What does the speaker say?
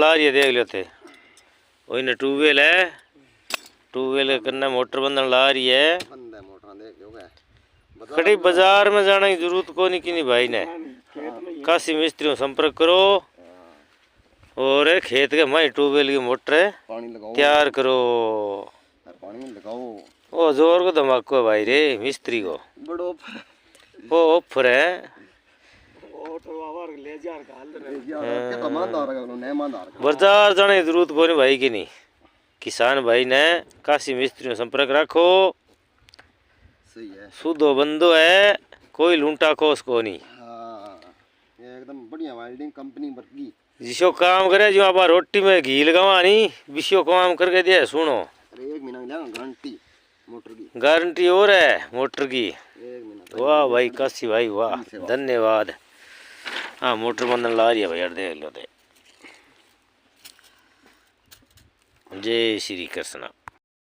ला रही है, देख लो थे वही ना ट्यूबवेल है, ट्यूबवेल करना मोटर बंधन ला रही है। कड़ी बाजार में जाने की जरूरत को नहीं की भाई ने, काशी मिस्त्रियों संपर्क करो और खेत के माई ट्यूबवेल की मोटर तैयार करो। वो जोर को धमाको है भाई रे मिस्त्री को, वो ऑफर है। बाजार जाने की जरूरत को नहीं भाई की नहीं, किसान भाई ने काशी मिस्त्री संपर्क रखो। सही है, सुधो बंदो है, कोई लूंटा कोस को नहीं। एकदम बढ़िया वेल्डिंग कंपनी वर्गी जिसो काम करे, जो आप रोटी में घी लगावा नहीं विषयो काम करके दिया। सुनो, अरे 1 महीना मिलेगा गारंटी मोटर की, गारंटी और है मोटर की। वाह भाई काशी भाई वाह, धन्यवाद। हाँ मोटर बंधन ला रही है भाई यार, देख लो। जय श्री कृष्ण।